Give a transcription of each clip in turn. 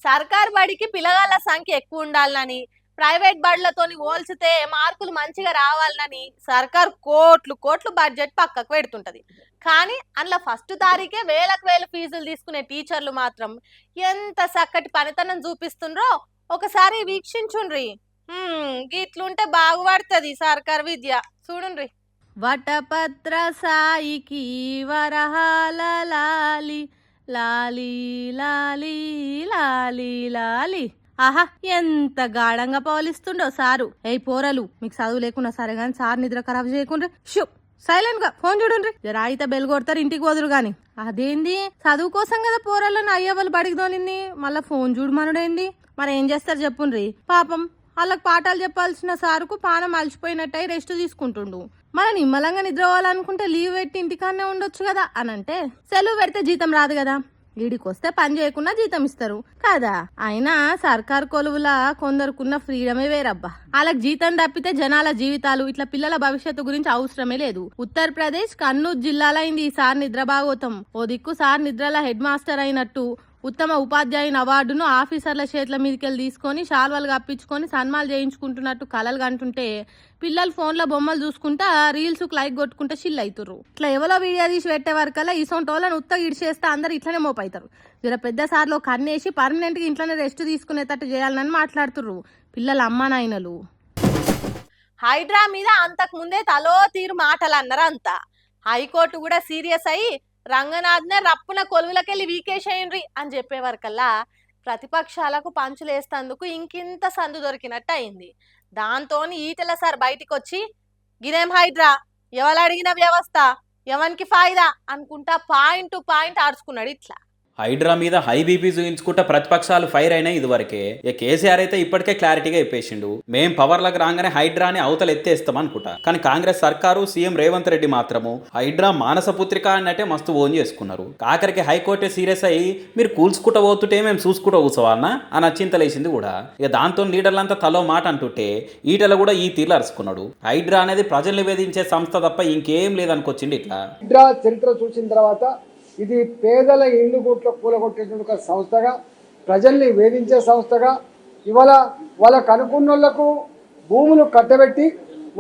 సర్కార్ బడికి పిల్లగాళ్ళ సంఖ్య ఎక్కువ ఉండాలని, ప్రైవేట్ బడులతోని పోల్చితే మార్కులు మంచిగా రావాలని సర్కార్ కోట్లు కోట్లు బడ్జెట్ పక్కకు పెడుతుంటది. కానీ అందులో ఫస్ట్ తారీఖే వేలకు వేలు ఫీజులు తీసుకునే టీచర్లు మాత్రం ఎంత చక్కటి పనితనం చూపిస్తుండ్రో ఒకసారి వీక్షించుండ్రి. గిట్లుంటే బాగుపడుతుంది సర్కార్ విద్య. చూడుండ్రి. వటపత్ర సాయికి వరహాల లాలి లాలి లాలి లాలి లాలి. ఆహా, ఎంత గాఢంగా పౌలిస్తుండో సారు. ఏ పోరలు, మీకు చదువు లేకున్నా సరే గాని సార్ నిద్ర ఖరాబ్ చేయకుండా షూ సైలెంట్ గా ఫోన్ చూడండి. రాయితే బెల్ కొడతారు, ఇంటికి పోదురు గాని. అదేంది, చదువు కోసం కదా పోరలను అయ్యవాళ్ళు బడికి తోలింది, మళ్ళా ఫోన్ చూడమనుడేంది? మరి ఏం చేస్తారు చెప్పుండ్రి. పాపం వాళ్ళకి పాఠాలు చెప్పాల్సిన సారుకు పానం అలసిపోయినట్టయి రెస్ట్ తీసుకుంటుండు. మన నిమ్మలంగా నిద్రపోవాలనుకుంటే లీవ్ పెట్టి ఇంటికాన్నే ఉండొచ్చు కదా అని అంటే, సెలవు పెడితే జీతం రాదు కదా, వీడికి వస్తే పని చేయకుండా జీతం ఇస్తారు కదా. అయినా సర్కార్ కొలువులా కొందరుకున్న ఫ్రీడమే వేరబ్బా. వాళ్ళకి జీతం తప్పితే జనాల జీవితాలు, ఇట్లా పిల్లల భవిష్యత్తు గురించి అవసరమే లేదు. ఉత్తరప్రదేశ్ కన్నూర్ జిల్లాలో అయింది ఈ సార్ నిద్ర భాగోతం. ఓ దిక్కు సార్ నిద్రల హెడ్ మాస్టర్ అయినట్టు ఉత్తమ ఉపాధ్యాయుని అవార్డును ఆఫీసర్ల చేతుల మీదకెళ్ళి తీసుకొని షాల్వాలు కప్పించుకొని సన్మాలు చేయించుకుంటున్నట్టు కలలు కంటుంటే, పిల్లలు ఫోన్లో బొమ్మలు చూసుకుంటా రీల్స్ లైక్ కొట్టుకుంటే షిల్ అవుతుర్రు. ఇట్లా ఎవరో వీడియో తీసి పెట్టే వరకల్లా ఇసొంటోళ్ళని ఉత్తగా ఇడిచేస్తే అందరు ఇట్లనే మోపవుతారు. జర పెద్ద సార్లో కన్నేసి పర్మనెంట్గా ఇంట్లోనే రెస్ట్ తీసుకునేటట్టు చేయాలని మాట్లాడుతుర్రు పిల్లల అమ్మా నాయనలు. హైడ్రా మీద అంతకు ముందే తలో తీరు మాటలు అన్నారు అంతా. హైకోర్టు కూడా సీరియస్ అయ్యి రంగనాథ్నే రప్పున కొలువులకెళ్ళి వీకేసేయండ్రి అని చెప్పేవరకల్లా ప్రతిపక్షాలకు పంచులేస్తందుకు ఇంకింత సందు దొరికినట్టు అయింది. దాంతో ఈటెల సార్ బయటికి వచ్చి, గిదేం హైడ్రా, ఎవరు అడిగిన వ్యవస్థ, ఎవరికి ఫాయిదా అనుకుంటా పాయింట్ టు పాయింట్ ఆడుచుకున్నాడు. ఇట్లా హైడ్రా మీద హై బీపీ చూయించుకుంటా ప్రతిపక్షాలు ఫైర్ అయినాయి ఇదివరకే. కేసీఆర్ అయితే ఇప్పటికే క్లారిటీగా చెప్పేసిండు, మేం పవర్లకు రాగానే హైడ్రాని అవతల ఎత్తేస్తాం అనుకుంటా. కానీ కాంగ్రెస్ సర్కారు, సీఎం రేవంత్ రెడ్డి మాత్రము హైడ్రా మానసపుత్రిక అన్నట్టే మస్తు ఓన్ చేసుకున్నారు. ఆఖరికి హైకోర్టే సీరియస్ అయ్యి, మీరు కూల్చుకుంటూ పోతుంటే మేము చూసుకుంటూ కూర్చోవాలన్నా అని అచ్చింతలేసింది కూడా. ఇక దాంతో లీడర్లంతా తలో మాట అంటుంటే ఈటల కూడా ఈ తీర్లు అరుచుకున్నాడు. హైడ్రా అనేది ప్రజల్ని వేధించే సంస్థ తప్ప ఇంకేం లేదనుకొచ్చింది. ఇట్లా హైడ్రా చరిత్ర చూసిన తర్వాత ఇది పేదల ఇల్లు గుట్లు కూలగొట్టేటువంటి ఒక సంస్థగా, ప్రజల్ని వేధించే సంస్థగా, ఇవాళ వాళ్ళకు అనుకున్నోళ్లకు భూములు కట్టబెట్టి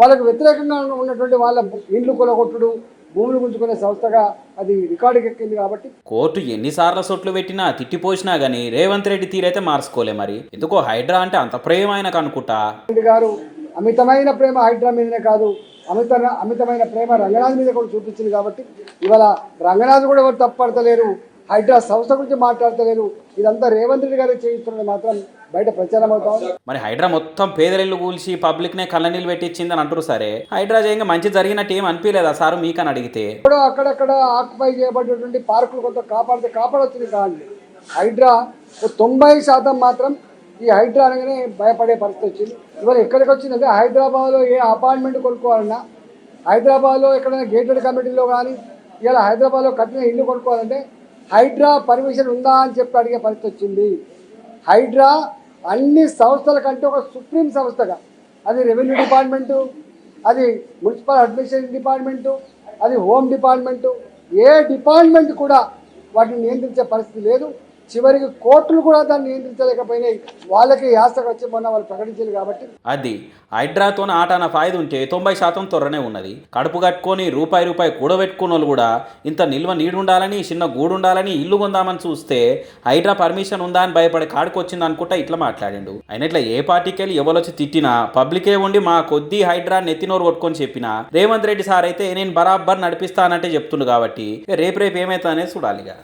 వాళ్ళకు వ్యతిరేకంగా ఉన్నటువంటి వాళ్ళ ఇల్లు కూలగొట్టుడు, భూములు గుంజుకునే సంస్థగా అది రికార్డుకి ఎక్కింది. కాబట్టి కోర్టు ఎన్నిసార్లు సొట్లు పెట్టినా తిట్టిపోసినా గానీ రేవంత్ రెడ్డి తీరైతే మార్చుకోలే. మరి ఎందుకో హైడ్రా అంటే అంత ప్రేమ ఆయనకు అనుకుంటా. రెడ్డి గారు అమితమైన ప్రేమ హైడ్రా మీదనే కాదు, అమితమైన ప్రేమ రంగనాథ్ మీద కూడా చూపించింది. కాబట్టి ఇవాళ రంగనాథ్ కూడా ఎవరు తప్పడతలేరు, హైడ్రా సంస్థ గురించి మాట్లాడతలేరు. ఇదంతా రేవంత్ రెడ్డి గారు చేయిస్తున్నది మాత్రం బయట ప్రచారం అవుతా ఉంది. మరి హైడ్రా మొత్తం పేదరిల్లు కూల్చి పబ్లిక్ నే కళ్ళ నీళ్ళు పెట్టించింది అని అంటారు. సరే, హైడ్రా చేయంగా మంచి జరిగినట్టు ఏం అనిపించలేదా సారు మీకని అడిగితే? ఇప్పుడు అక్కడక్కడ ఆక్యుపై చేయబడినటువంటి పార్కులు కొంత కాపాడొచ్చింది కాదు. హైడ్రా 90% మాత్రం ఈ హైడ్రా అనగానే భయపడే పరిస్థితి వచ్చింది. ఇవాళ ఎక్కడికి వచ్చిందంటే, హైదరాబాద్లో ఏ అపార్ట్మెంట్ కొనుక్కోవాలన్నా, హైదరాబాద్లో ఎక్కడైనా గేటెడ్ కమిటీలో కానీ, ఇవాళ హైదరాబాద్లో కట్టిన ఇల్లు కొనుక్కోవాలంటే హైడ్రా పర్మిషన్ ఉందా అని చెప్పి అడిగే పరిస్థితి వచ్చింది. హైడ్రా అన్ని సంస్థల కంటే ఒక సుప్రీం సంస్థగా, అది రెవెన్యూ డిపార్ట్మెంటు, అది మున్సిపల్ అడ్మినిస్ట్రేషన్ డిపార్ట్మెంటు, అది హోమ్ డిపార్ట్మెంటు, ఏ డిపార్ట్మెంట్ కూడా వాటిని నియంత్రించే పరిస్థితి లేదు. చివరికి కోర్టులు కూడా దాన్ని నియంత్రించలేకపోయినాయి. వాళ్ళకి యాసకు వచ్చి మొన్న వాళ్ళు ప్రకటించారు. కాబట్టి అది హైడ్రాతో ఆటాన ఫాయిదా ఉంటే 90% త్వరనే ఉన్నది. కడుపు కట్టుకొని రూపాయి కూడబెట్టుకున్న వాళ్ళు కూడా ఇంత నిల్వ నీడుండాలని, చిన్న గూడు ఉండాలని ఇల్లు కొందామని చూస్తే హైడ్రా పర్మిషన్ ఉందా అని భయపడే కాడికి వచ్చింది అనుకుంటా ఇట్లా మాట్లాడిండు. అయినా ఇట్లా ఏ పార్టీకి వెళ్ళి ఎవరొచ్చి తిట్టినా పబ్లికే ఉండి మా కొద్ది హైడ్రా నెత్తినోరు కొట్టుకొని చెప్పినా రేవంత్ రెడ్డి సార్ అయితే నేను బరాబర్ నడిపిస్తానంటే చెప్తుండు. కాబట్టి రేపు ఏమైతుందనేది చూడాలిగా.